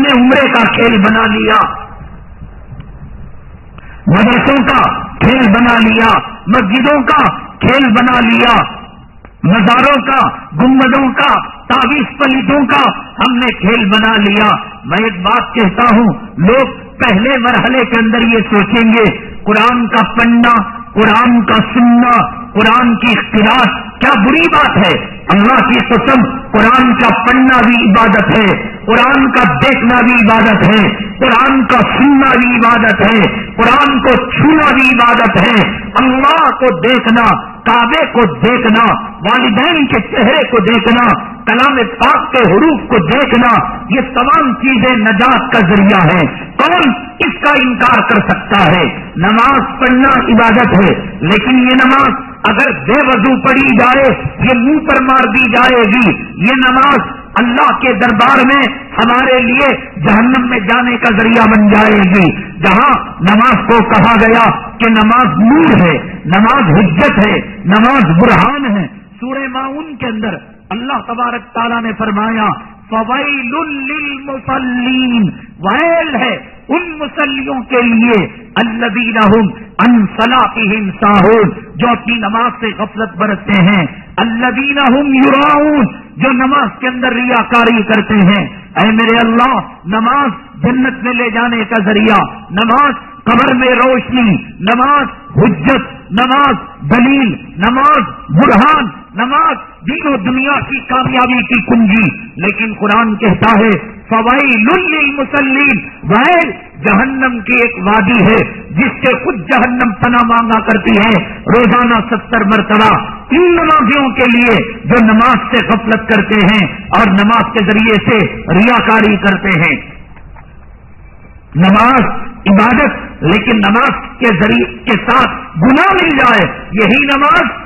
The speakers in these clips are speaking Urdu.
ہم نے عمرے کا کھیل بنا لیا، مدرسوں کا کھیل بنا لیا، مسجدوں کا کھیل بنا لیا، مزاروں کا، گنبدوں کا، تعویذ پلیتوں کا ہم نے کھیل بنا لیا۔ میں ایک بات کہتا ہوں، لوگ پہلے مرحلے کے اندر یہ سوچیں گے قرآن کا پڑھنا، قرآن کا سننا، قرآن کی قراءت کیا بری بات ہے؟ اللہ کی قسم، قرآن کا پڑھنا بھی عبادت ہے، قرآن کا دیکھنا بھی عبادت ہے، قرآن کا سننا بھی عبادت ہے، قرآن کو چھونا بھی عبادت ہے۔ اللہ کو دیکھنا، کعبے کو دیکھنا، والدین کے چہرے کو دیکھنا، کلام پاک کے حروف کو دیکھنا، یہ تمام چیزیں نجات کا ذریعہ ہے۔ کون اس کا انکار کر سکتا ہے؟ نماز پڑھنا عبادت ہے، لیکن یہ نماز اگر بے وضو پڑھی جائے، یہ منہ پر مار دی جائے گی۔ یہ نماز اللہ کے دربار میں ہمارے لیے جہنم میں جانے کا ذریعہ بن جائے گی۔ جہاں نماز کو کہا گیا کہ نماز نور ہے، نماز حجت ہے، نماز برہان ہے، سورہ ماؤن کے اندر اللہ تبارک تعالیٰ نے فرمایا فویل للمصلین، ویل ہے ان مصلیوں کے لیے الذین ھم عن صلاتہم ساہون، جو اپنی نماز سے غفلت برتتے ہیں، الذین ھم یراؤون، جو نماز کے اندر ریاکاری کرتے ہیں۔ اے میرے اللہ، نماز جنت میں لے جانے کا ذریعہ، نماز قبر میں روشنی، نماز حجت، نماز دلیل، نماز برہان، نماز دین و دنیا کی کامیابی کی کنجی۔ لیکن قرآن کہتا ہے فویل للمصلین، ویل جہنم کی ایک وادی ہے جس سے خود جہنم پناہ مانگا کرتی ہے روزانہ 70 مرتبہ، ان نمازیوں کے لیے جو نماز سے غفلت کرتے ہیں اور نماز کے ذریعے سے ریاکاری کرتے ہیں۔ نماز عبادت، لیکن نماز کے ذریعے کے ساتھ گناہ مل جائے، یہی نماز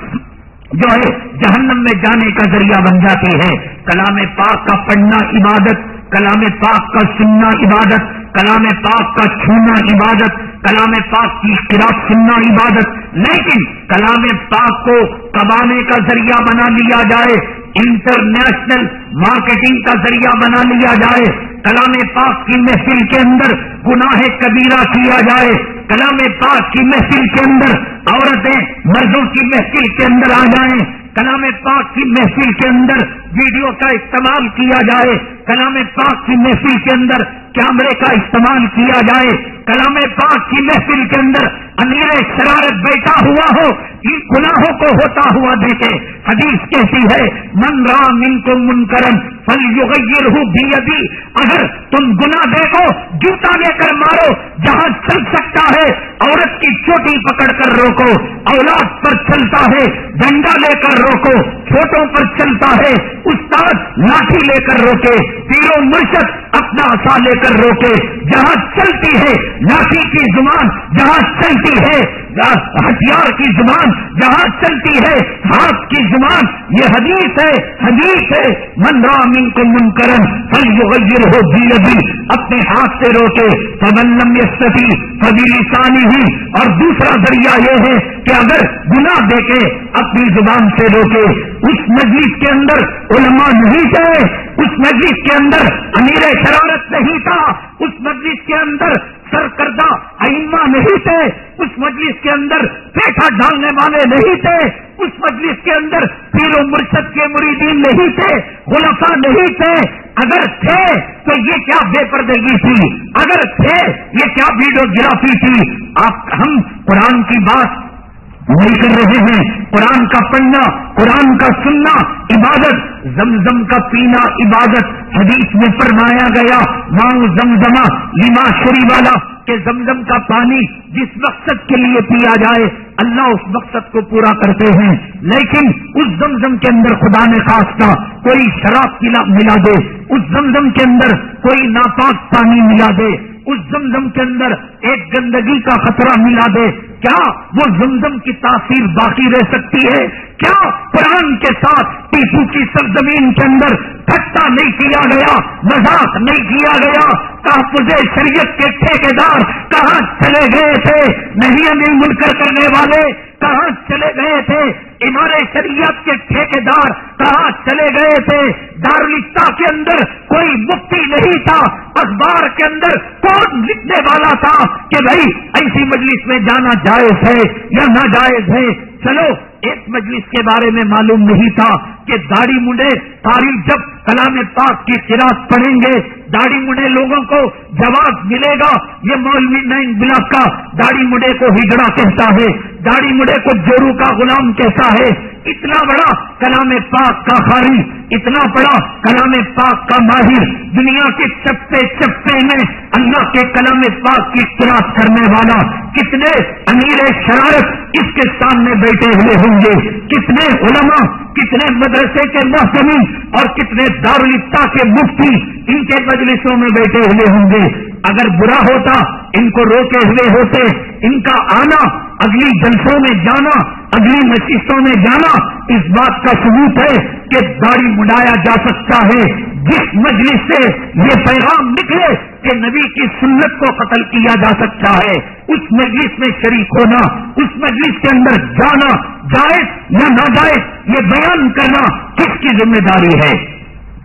جو ہے جہنم میں جانے کا ذریعہ بن جاتی ہے۔ کلام پاک کا پڑھنا عبادت، کلام پاک کا سننا عبادت، کلام پاک کا چھونا عبادت، کلام پاک کی قراءت سننا عبادت، لیکن کلام پاک کو کمانے کا ذریعہ بنا لیا جائے، انٹرنیشنل مارکیٹنگ کا ذریعہ بنا لیا جائے، کلام پاک کی محفل کے اندر گناہ کبیرہ کیا جائے، کلام پاک کی محفل کے اندر عورتیں مردوں کی محفل کے اندر آ جائیں، کلام پاک کی محفل کے اندر ویڈیو کا استعمال کیا جائے، کلام پاک کی محفل کے اندر کیمرے کا استعمال کیا جائے، کلام پاک کی محفل کے اندر امیر شرارت بیٹھا ہوا ہو، ان گناہوں کو ہوتا ہوا دیکھے۔ حدیث کہتی ہے من رأى منکم منکرا فلیغیرہ بیدی، اگر تم گناہ دیکھو جوتا لے کر مارو، جہاں چل سکتا ہے عورت کی چوٹی پکڑ کر روکو، اولاد پر چلتا ہے ڈنڈا لے کر روکو، چھوٹوں پر چلتا ہے استاد لاٹھی لے کر روکے، پیر و مرشد اپنا عصا لے کر روکے، جہاں چلتی ہے لاٹھی کی زبان، جہاں چلتی ہے ہتھیار کی زبان، جہاں چلتی ہے ہاتھ کی زبان، یہ حدیث ہے، حدیث ہے من رأى منکم منکرا فلیغیرہ بیدی، اپنے ہاتھ سے روکے، فمن لم یستطع فبلسانہ، اور دوسرا ذریعہ یہ ہے کہ اگر گناہ دیکھے اپنی زبان سے روکے۔ اس مجلس کے اندر علماء نہیں تھے، اس مجلس کے اندر امیر شرارت نہیں تھا، اس مجلس کے اندر سرکردہ ائمہ نہیں تھے، اس مجلس کے اندر پیٹھا ڈالنے والے نہیں تھے، اس مجلس کے اندر پیر و مرشد کے مریدین نہیں تھے، خلفاء نہیں تھے۔ اگر تھے تو یہ کیا بے پردگی تھی، اگر تھے یہ کیا ویڈیوگرافی تھی۔ ہم قرآن کی بات نہیں کر رہے ہیں، قرآن کا پڑھنا، قرآن کا سننا عبادت، زمزم کا پینا عبادت۔ حدیث میں فرمایا گیا ماؤ زمزمہ لما شرب له، کہ زمزم کا پانی جس مقصد کے لیے پیا جائے اللہ اس مقصد کو پورا کرتے ہیں، لیکن اس زمزم کے اندر خدا نے خواستہ کوئی شراب ملا دے، اس زمزم کے اندر کوئی ناپاک پانی ملا دے، اس زمزم کے اندر ایک گندگی کا خطرہ ملا دے، کیا وہ زمزم کی تاثیر باقی رہ سکتی ہے؟ کیا قرآن کے ساتھ ٹیپو کی سرزمین کے اندر ٹھٹا نہیں کیا گیا، مذاق نہیں کیا گیا؟ تحفظ شریعت کے ٹھیکیدار کہاں چلے گئے تھے؟ نہیں امیر منکر کرنے والے کہاں چلے گئے تھے؟ امارے شریعت کے ٹھیکیدار کہاں چلے گئے تھے؟ دارالفتہ کے اندر کوئی مفتی نہیں تھا، اخبار کے اندر کون لکھنے والا تھا کہ بھائی ایسی مجلس میں جانا جائز ہے یا ناجائز ہے؟ چلو ایک مجلس کے بارے میں معلوم نہیں تھا کہ داڑھی منڈے قاری جب کلام پاک کی قرات پڑھیں گے داڑھی منڈے لوگوں کو جواب ملے گا. یہ مولوی نعیم بلاک کا داڑھی منڈے کو ہجڑا کہتا ہے, داڑھی منڈے کو جورو کا غلام کہتا ہے. اتنا بڑا کلام پاک کا قاری, اتنا بڑا کلام پاک کا ماہر, دنیا کے چپے چپے میں اللہ کے کلام پاک کی قرات کرنے والا, کتنے امیر شرارت اس کے سامنے بیٹھے ہوئے ہوں گے, کتنے علماء, کتنے مدرسے کے محتمین اور کتنے دارالفتہ کے مفتی ان کے مجلسوں میں بیٹھے ہوئے ہوں گے. اگر برا ہوتا ان کو روکے ہوئے ہوتے, ان کا آنا, اگلی جلسوں میں جانا, اگلی نشستوں میں جانا اس بات کا ثبوت ہے کہ داڑھی مڈایا جا سکتا ہے. جس مجلس سے یہ پیغام نکلے کہ نبی کی سنت کو قتل کیا جا سکتا ہے, اس مجلس میں شریک ہونا, اس مجلس کے اندر جانا, جائز یا ناجائز یہ بیان کرنا کس کی ذمہ داری ہے؟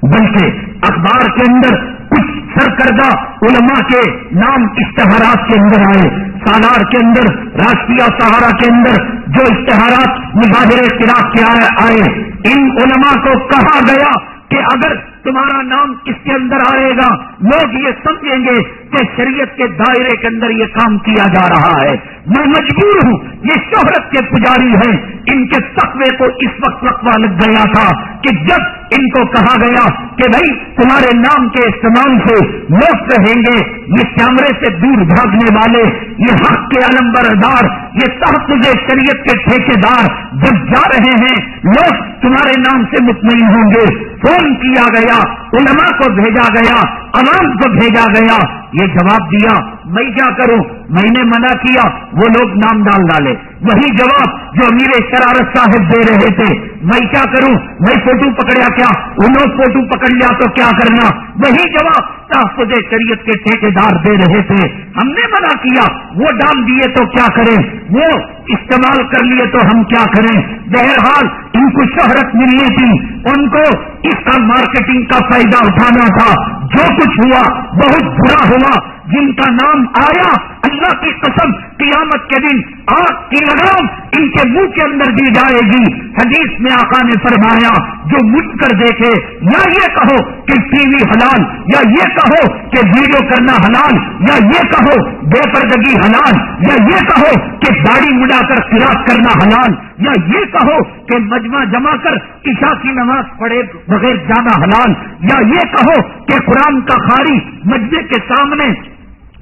بلکہ اخبار کے اندر کچھ سرکردہ علماء کے نام اشتہارات کے اندر آئے, سالار کے اندر, راشٹریہ سہارا کے اندر جو اشتہارات مظاہرے قرات کے آئے, ان علماء کو کہا گیا کہ اگر تمہارا نام اس کے اندر آئے گا لوگ یہ سمجھیں گے کہ شریعت کے دائرے کے اندر یہ کام کیا جا رہا ہے. میں مجبور ہوں, یہ شہرت کے پجاری ہیں, ان کے تقوی کو اس وقت وقفہ لگ گیا تھا کہ جب ان کو کہا گیا کہ بھائی تمہارے نام کے استعمال سے لوگ کہیں گے یہ کیمرے سے دور بھاگنے والے, یہ حق کے علمبردار, یہ تحفظ شریعت کے ٹھیکیدار جب جا رہے ہیں لوگ تمہارے نام سے مطمئن ہوں گے. فون کیا گیا, علماء کو بھیجا گیا, عوام کو بھیجا گیا. یہ جواب دیا میں کیا کروں, میں نے منع کیا, وہ لوگ نام ڈالے. وہی جواب جو امیر شرارت صاحب دے رہے تھے, میں کیا کروں, میں فوٹو پکڑیا کیا, انہوں فوٹو پکڑ لیا تو کیا کرنا. وہی جواب تحفظ شریعت کے ٹھیکیدار دے رہے تھے, ہم نے منع کیا, وہ ڈال دیے تو کیا کریں, وہ استعمال کر لیے تو ہم کیا کریں. بہرحال ان کو شہرت ملنی تھی, ان کو اس کا مارکیٹنگ کا فائدہ اٹھانا تھا. جو کچھ ہوا بہت برا ہوا. جن کا نام آیا اللہ کی قسم قیامت کے دن آگ کی لگام ان کے منہ کے اندر دی جائے گی. حدیث میں آقا نے فرمایا جو مجھ کر دیکھے, یا یہ کہو کہ ٹی وی حلال, یا یہ کہو کہ ویڈیو کرنا حلال, یا یہ کہو بے پردگی حلال, یا یہ کہو کہ داڑھی مڈا کر قرات کرنا حلال, یا یہ کہو کہ مجمع جما کر عشاء کی نماز پڑھے بغیر جانا حلال, یا یہ کہو کہ قرآن کا قاری مجمع کے سامنے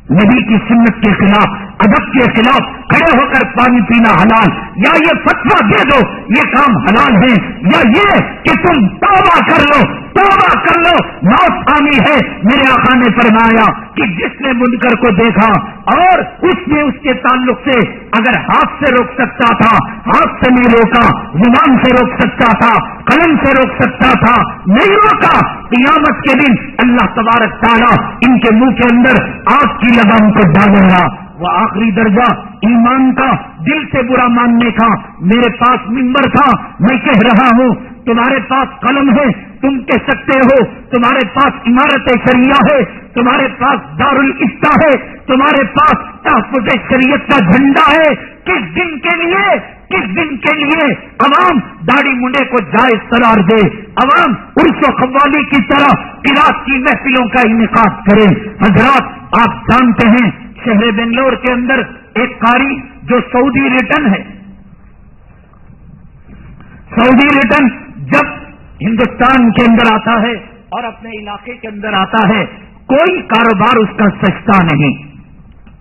نبی کی سنت کے خلاف, ادب کے خلاف کھڑے ہو کر پانی پینا حلال, یا یہ فتویٰ دے دو یہ کام حلال ہے, یا یہ کہ تم توبہ کر لو, توبہ کر لو موت آنی ہے. میرے آقا نے فرمایا کہ جس نے منکر کو دیکھا اور اس نے اس کے تعلق سے اگر ہاتھ سے روک سکتا تھا ہاتھ سے نہیں روکا, زبان سے روک سکتا تھا, قلم سے روک سکتا تھا, نہیں روکا, قیامت کے دن اللہ تبارک تعالیٰ ان کے منہ کے اندر آگ کی لگام کو ڈالے گا. وہ آخری درجہ ایمان کا, دل سے برا ماننے کا. میرے پاس منبر تھا, میں کہہ رہا ہوں, تمہارے پاس قلم ہے تم کہہ سکتے ہو, تمہارے پاس عمارت شریعہ ہے, تمہارے پاس دارالفتہ ہے, تمہارے پاس تحفظ شریعت کا جھنڈا ہے. کس دن کے لیے, کس دن کے لیے عوام داڑھی منڈے کو جائز قرار دے, عوام عرس و قوالی کی طرح قرات کی محفلوں کا انعقاد کرے. حضرات آپ جانتے ہیں شہر بنگلور کے اندر ایک قاری جو سعودی ریٹرن ہے, سعودی ریٹرن جب ہندوستان کے اندر آتا ہے اور اپنے علاقے کے اندر آتا ہے, کوئی کاروبار اس کا سستا نہیں.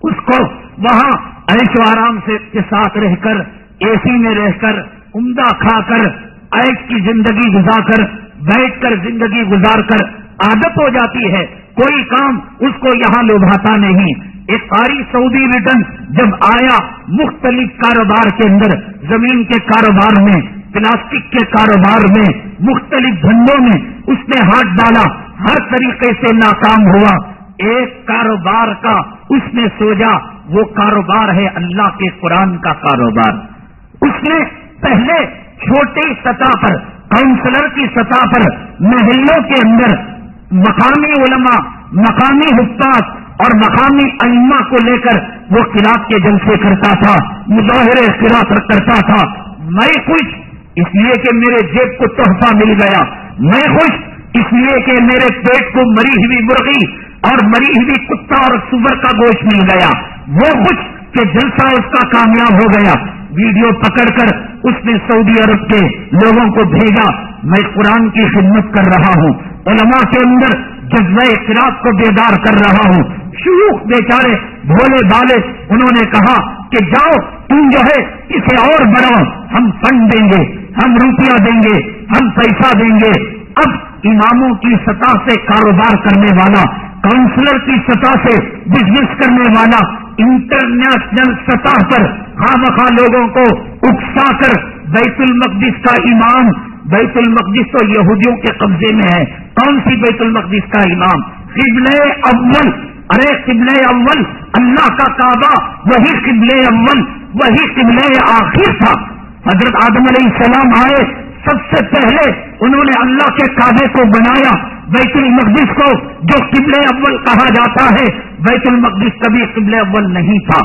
اس کو وہاں عیش و آرام سے کے ساتھ رہ کر, اے سی میں رہ کر, عمدہ کھا کر, عیش کی زندگی گزار کر, بیٹھ کر زندگی گزار کر عادت ہو جاتی ہے. کوئی کام اس کو یہاں لبھاتا نہیں. ایک قاری سعودی ریٹرن جب آیا, مختلف کاروبار کے اندر, زمین کے کاروبار میں, پلاسٹک کے کاروبار میں, مختلف دھندوں میں اس نے ہاتھ ڈالا, ہر طریقے سے ناکام ہوا. ایک کاروبار کا اس نے سوچا, وہ کاروبار ہے اللہ کے قرآن کا کاروبار. اس نے پہلے چھوٹی سطح پر, کاؤنسلر کی سطح پر, محلوں کے اندر مقامی علماء, مقامی حفاظ اور مقامی ائمہ کو لے کر وہ قرات کے جلسے کرتا تھا، مظاہرے قرات کرتا تھا۔ میں خوش اس لیے کہ میرے جیب کو تحفہ مل گیا، میں خوش اس لیے کہ میرے پیٹ کو مری ہوئی مرغی اور مری ہوئی کتا اور سور کا گوشت مل گیا، وہ خوش کہ جلسہ اس کا کامیاب ہو گیا۔ ویڈیو پکڑ کر اس نے سعودی عرب کے لوگوں کو بھیجا، میں قرآن کی خدمت کر رہا ہوں، علماء کے اندر جذبہ قرات کو بیدار کر رہا ہوں۔ شیوخ بیچارے بھولے بالے انہوں نے کہا کہ جاؤ تم جو ہے اسے اور بڑھاؤ، ہم فنڈ دیں گے، ہم روپیہ دیں گے، ہم پیسہ دیں گے۔ اب اماموں کی سطح سے کاروبار کرنے والا، کاؤنسلر کی سطح سے بزنس کرنے والا، انٹرنیشنل سطح پر خواہ لوگوں کو اکسا کر بیت المقدس کا امام، بیت المقدس تو یہودیوں کے قبضے میں ہے، کون سی بیت المقدس کا امام؟ قبلہ اول، ارے قبلہ اول اللہ کا کعبہ، وہی قبلہ اول، وہی قبلہ آخر تھا۔ حضرت آدم علیہ السلام آئے، سب سے پہلے انہوں نے اللہ کے کعبے کو بنایا، بیت المقدس کو جو قبلہ اول کہا جاتا ہے۔ بیت المقدس کبھی قبلہ اول نہیں تھا،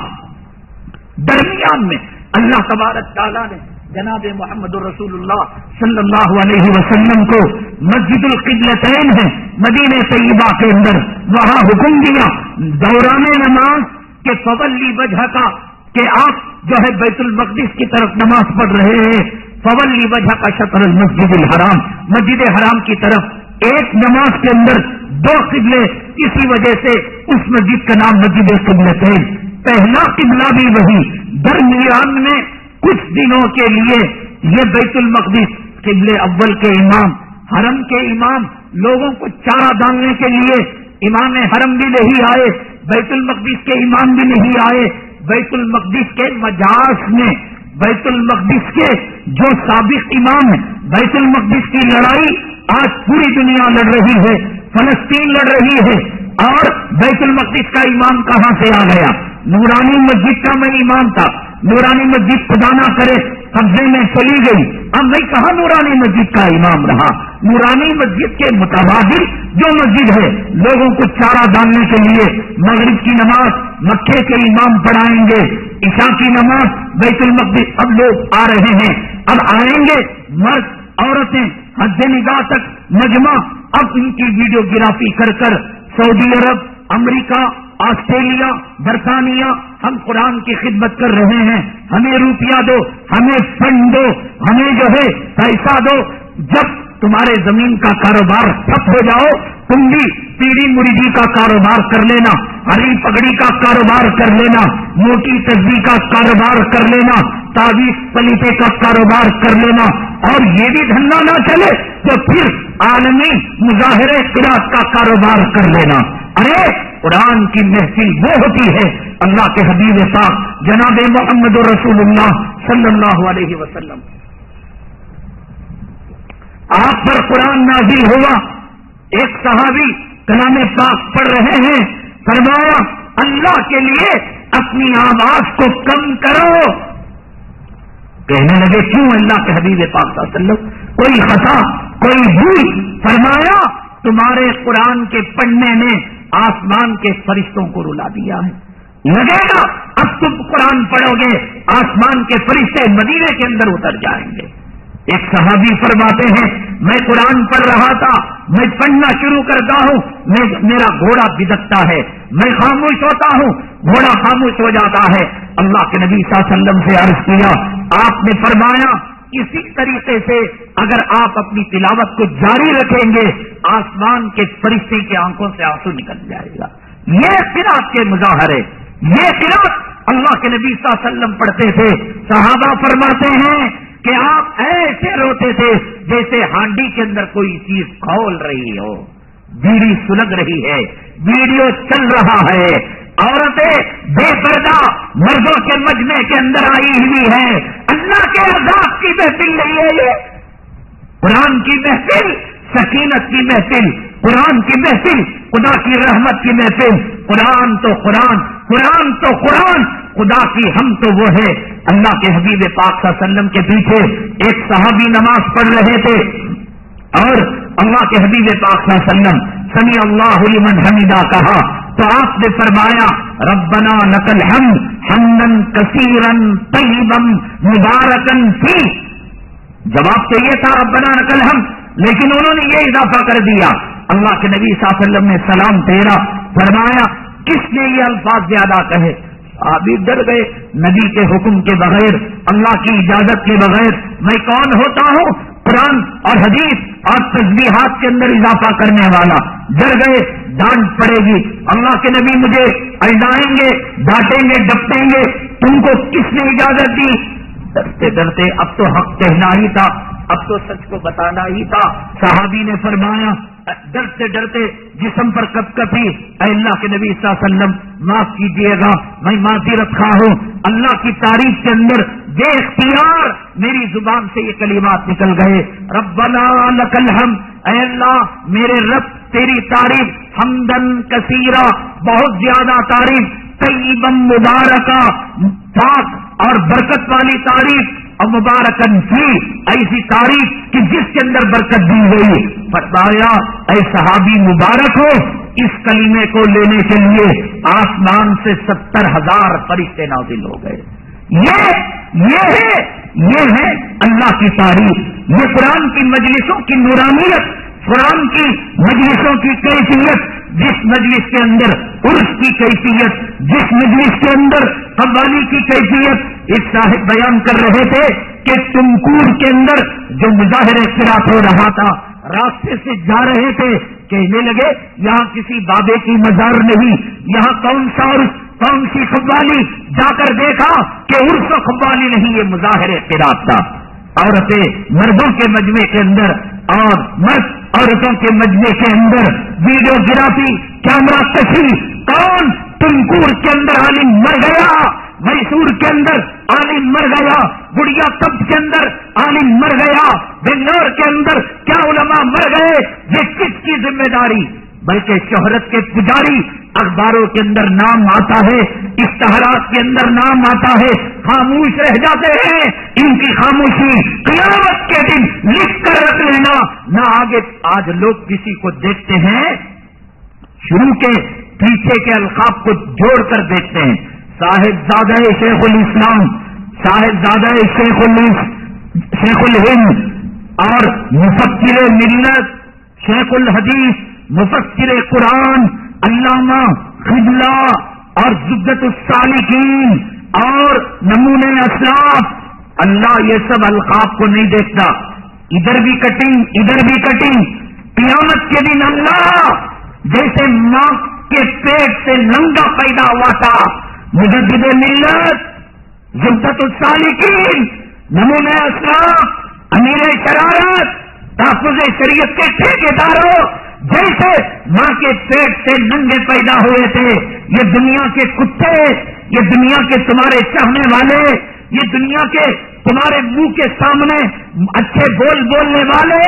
درمیان میں اللہ تبارک تعالیٰ نے جناب محمد رسول اللہ صلی اللہ علیہ وسلم کو مسجد القبلتین ہے مدینہ طیبہ کے اندر، وہاں حکم دیا دوران نماز کے فولی وجہ کا کہ آپ جو ہے بیت المقدس کی طرف نماز پڑھ رہے ہیں، فولی وجہ کا شطر المسجد الحرام، مسجد حرام کی طرف ایک نماز کے اندر دو قبلے، اسی وجہ سے اس مسجد کا نام مسجد قبلتین۔ پہلا قبلہ بھی وہی، درمیان میں کچھ دنوں کے لیے یہ بیت المقدس قبلہ اول کے امام، حرم کے امام لوگوں کو چارہ ڈالنے کے لیے امام حرم بھی نہیں آئے، بیت المقدس کے امام بھی نہیں آئے، بیت المقدس کے مجاز میں بیت المقدس کے جو سابق امام ہیں، بیت المقدس کی لڑائی آج پوری دنیا لڑ رہی ہے، فلسطین لڑ رہی ہے، اور بیت المقدس کا امام کہاں سے آ گیا؟ نورانی مسجد کا میں امام تھا، نورانی مسجد خدا نہ کرے قبضے میں چلی گئی، اب میں کہاں نورانی مسجد کا امام رہا؟ نورانی مسجد کے متبادل جو مسجد ہے، لوگوں کو چارہ ڈالنے کے لیے مغرب کی نماز مکے کے امام پڑھائیں گے، عشاء کی نماز بیت المقدس، اب لوگ آ رہے ہیں، اب آئیں گے مرد عورتیں حد نگاہ تک مجمع، اب ان کی ویڈیوگرافی کر کر سعودی عرب، امریکہ، آسٹریلیا، برطانیہ، ہم قرآن کی خدمت کر رہے ہیں، ہمیں روپیہ دو، ہمیں فنڈ دو، ہمیں جو ہے پیسہ دو۔ جب تمہارے زمین کا کاروبار ٹھپ ہو جاؤ، تم بھی پیڑی مریدی کا کاروبار کر لینا، ہری پگڑی کا کاروبار کر لینا، موٹی تسبیح کا کاروبار کر لینا، تعویذ پلیتے کا کاروبار کر لینا، اور یہ بھی دھندا نہ چلے تو پھر عالمی مظاہرے قرات کا کاروبار کر لینا۔ ارے قرآن کی محفل وہ ہوتی ہے، اللہ کے حبیب پاک جناب محمد رسول اللہ صلی اللہ علیہ وسلم، آپ پر قرآن نازل ہوا، ایک صحابی کلام پاک پڑھ رہے ہیں، فرمایا اللہ کے لیے اپنی آواز کو کم کرو۔ کہنے لگے کیوں اللہ کے حبیب پاک صلی اللہ علیہ وسلم؟ کوئی خطا، کوئی بھول؟ فرمایا تمہارے قرآن کے پڑھنے نے آسمان کے فرشتوں کو رلا دیا ہے، لگے گا اب تم قرآن پڑھو گے آسمان کے فرشتے مدینے کے اندر اتر جائیں گے۔ ایک صحابی فرماتے ہیں میں قرآن پڑھ رہا تھا، میں پڑھنا شروع کرتا ہوں، میرا گھوڑا بدکتا ہے، میں خاموش ہوتا ہوں، گھوڑا خاموش ہو جاتا ہے۔ اللہ کے نبی صلی اللہ علیہ وسلم سے عرض کیا، آپ نے فرمایا اسی طریقے سے اگر آپ اپنی تلاوت کو جاری رکھیں گے آسمان کے فرشتے کی آنکھوں سے آنسو نکل جائے گا۔ یہ قرات کے مظاہرے، یہ قرات اللہ کے نبی صلی اللہ علیہ وسلم پڑھتے تھے۔ صحابہ فرماتے ہیں کہ آپ ایسے روتے تھے جیسے ہانڈی کے اندر کوئی چیز کھول رہی ہو، بیڑی سلگ رہی ہے، ویڈیو چل رہا ہے، عورتیں بے پردہ مردوں کے مجمع کے اندر آئی ہوئی ہے۔ اللہ کے عذاب کی محفل نہیں ہے یہ، قرآن کی محفل، سکینت کی محفل، قرآن کی محفل، خدا کی رحمت کی محفل۔ قرآن تو قرآن، قرآن تو قرآن، خدا کی ہم تو وہ ہے۔ اللہ کے حبیب پاک صلی اللہ علیہ وسلم کے پیچھے ایک صحابی نماز پڑھ رہے تھے، اور اللہ کے حبیب پاک صلی اللہ علیہ وسلم سمیع اللہ لمن حمیدہ کہا تو آپ نے فرمایا ربنا لکل حمد حمدن کثیرن طیبا مبارکن فی. جواب تو یہ تھا ربنا لکل حمد، لیکن انہوں نے یہ اضافہ کر دیا. اللہ کے نبی صلی اللہ علیہ وسلم نے سلام پھیرا، فرمایا کس نے یہ الفاظ زیادہ کہے؟ صحابی ڈر گئے. نبی کے حکم کے بغیر، اللہ کی اجازت کے بغیر میں کون ہوتا ہوں قرآن اور حدیث اور تسبیحات کے اندر اضافہ کرنے والا؟ ڈر گئے، ڈانٹ پڑے گی، اللہ کے نبی مجھے الڈائیں گے، ڈانٹیں گے، ڈپٹیں گے، تم کو کس نے اجازت دی؟ ڈرتے ڈرتے اب تو حق کہنا ہی تھا، اب تو سچ کو بتانا ہی تھا. صحابی نے فرمایا ڈرتے ڈرتے جسم پر کپ کپی، اے اللہ کے نبی صلی اللہ علیہ وسلم معاف کیجیے گا، میں معذرت خواہ ہوں. اللہ کی تعریف کے اندر بے اختیار میری زبان سے یہ کلمات نکل گئے، ربنا لکل حمد، اے اللہ میرے رب تیری تعریف، حمدن کثیرا بہت زیادہ تعریف، طیبا مبارکا پاک اور برکت والی تعریف، اور مبارکن فی ایسی تعریف کہ جس کے اندر برکت دی گئی. فرمایا اے صحابی مبارک ہو، اس کلمے کو لینے کے لیے آسمان سے 70,000 فرشتے نازل ہو گئے. یہ ہے اللہ کی تعریف. یہ قرآن کی مجلسوں کی نورانیت، قرآن کی مجلسوں کی کیفیت. جس مجلس کے اندر عرس کی کیفیت، جس مجلس کے اندر قوالی کی کیفیت. ایک صاحب بیان کر رہے تھے کہ تمکور کے اندر جو مظاہرہ قرات ہو رہا تھا، راستے سے جا رہے تھے، کہنے لگے یہاں کسی بابے کی مزار نہیں، یہاں کون سا عرس، کون سی قوالی. جا کر دیکھا کہ عرس و قوالی نہیں، یہ مظاہرہ قرات تھا. عورتیں مردوں کے مجمع کے اندر اور مرد عورتوں کے مجمع کے اندر ویڈیوگرافی، کیمرہ کشی. کون؟ تمکور کے اندر عالم مر گیا، میسور کے اندر عالم مر گیا، گڑیا کب کے اندر عالم مر گیا، بنگلور کے اندر کیا علماء مر گئے. یہ کس کی ذمہ داری؟ بلکہ شہرت کے پجاری. اخباروں کے اندر نام آتا ہے، اشتہارات کے اندر نام آتا ہے، خاموش رہ جاتے ہیں. ان کی خاموشی قیامت کے دن لکھ کر رکھ لینا نہ آگے. آج لوگ کسی کو دیکھتے ہیں، شروع کے پیچھے کے القاب کو جوڑ کر دیکھتے ہیں. صاحبزادہ شیخ الاسلام، صاحبزادہ شیخ الہند اور مفکر ملت، شیخ الحدیث، مفکر قرآن، علامہ خجلہ اور زبدۃ السالکین اور نمونہ اسلاف. اللہ یہ سب القاب کو نہیں دیکھتا. ادھر بھی کٹنگ، ادھر بھی کٹنگ. قیامت کے دن اللہ جیسے ماں کے پیٹ سے ننگا پیدا ہوا تھا، مجدد ملت، زبدۃ السالکین، نمونہ اسلاف، امیر شرارت، تحفظ شریعت کے ٹھیکیداروں جیسے ماں کے پیٹ سے ننگے پیدا ہوئے تھے، یہ دنیا کے کتے، یہ دنیا کے تمہارے چاہنے والے، یہ دنیا کے تمہارے منہ کے سامنے اچھے بول بولنے والے،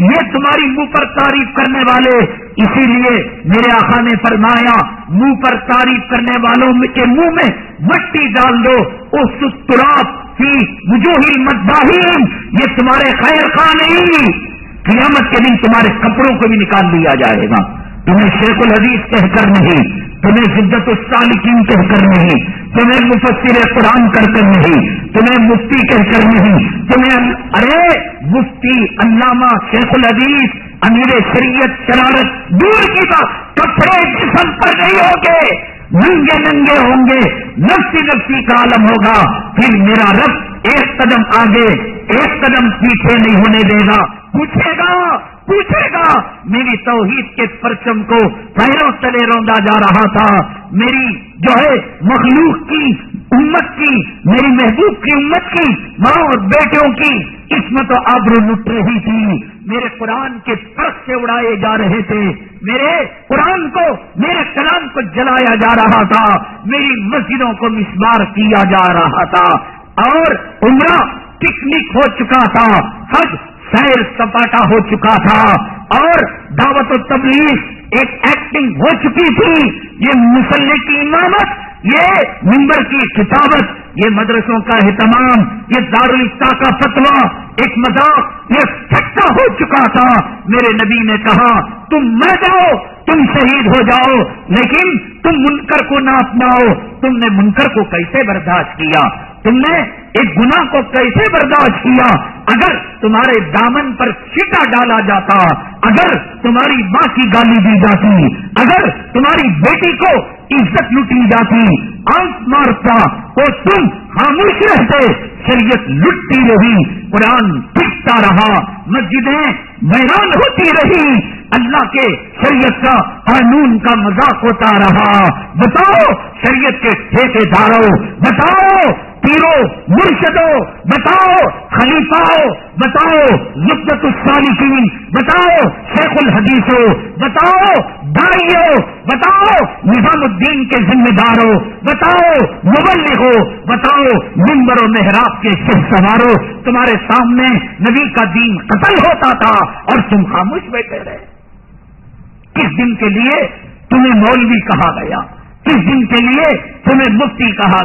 یہ تمہاری منہ پر تعریف کرنے والے. اسی لیے میرے آقا نے فرمایا منہ پر تعریف کرنے والوں کے منہ میں مٹی ڈال دو. اس تراب فی وجوہ المداحین، یہ تمہارے خیر خواہ نہیں. قیامت کے دن تمہارے کپڑوں کو بھی نکال لیا جائے گا. تمہیں شیخ الحدیث کہہ کر نہیں، تمہیں زبدۃ السالکین کہہ کر نہیں، تمہیں مفسر قرآن کر کر نہیں، تمہیں مفتی کہہ کر نہیں، تمہیں ارے مفتی، علامہ، شیخ الحدیث، امیر شریعت، شرارت دور کی بات. کپڑے جسم پر نہیں ہوں گے، ننگے ننگے ہوں گے، نفسی نفسی کا عالم ہوگا. پھر میرا رب ایک قدم آگے ایک قدم پیچھے نہیں ہونے دے گا. پوچھے گا میری توحید کے پرچم کو پیروں تلے روندا جا رہا تھا، میری جو ہے مخلوق کی امت کی، میری محبوب کی امت کی ماں اور بیٹوں کی عصمت و آبرو لٹ رہی تھی، میرے قرآن کے فرق سے اڑائے جا رہے تھے، میرے قرآن کو، میرے کلام کو جلایا جا رہا تھا، میری مسجدوں کو مسمار کیا جا رہا تھا، اور عمرہ پکنک ہو چکا تھا، حج سیر سپاٹا ہو چکا تھا، اور دعوت و تبلیغ ایک ایکٹنگ ہو چکی تھی. یہ مصلی کی امامت، یہ منبر کی کتابت، یہ مدرسوں کا اہتمام، یہ دارالفتہ کا فتویٰ ایک مذاق، یہ ٹھٹا ہو چکا تھا. میرے نبی نے کہا تم مر جاؤ، تم شہید ہو جاؤ، لیکن تم منکر کو نہ اپناؤ. تم نے منکر کو کیسے برداشت کیا؟ تم نے ایک گناہ کو کیسے برداشت کیا؟ اگر تمہارے دامن پر چھٹا ڈالا جاتا، اگر تمہاری ماں کی گالی دی جاتی، اگر تمہاری بیٹی کو عزت لوٹی جاتی، آنکھ مارتا تو تم خاموش رہتے. شریعت لٹتی رہی، قرآن پھٹتا رہا، مسجدیں ویران ہوتی رہی، اللہ کے شریعت کا قانون کا مذاق ہوتا رہا. بتاؤ شریعت کے ٹھیکے داروں، بتاؤ پیرو مرشدوں، بتاؤ خلیفاؤں، بتاؤ نقطۃ السالکین، بتاؤ شیخ الحدیثوں، بتاؤ داعیوں، بتاؤ نظام الدین کے ذمہ داروں، بتاؤ مبلغوں، بتاؤ منبر و محراب کے شہ سواروں. تمہارے سامنے نبی کا دین قتل ہوتا تھا اور تم خاموش بیٹھے رہے. کس دن کے لیے تمہیں مولوی کہا گیا؟ کس دن کے لیے تمہیں مفتی کہا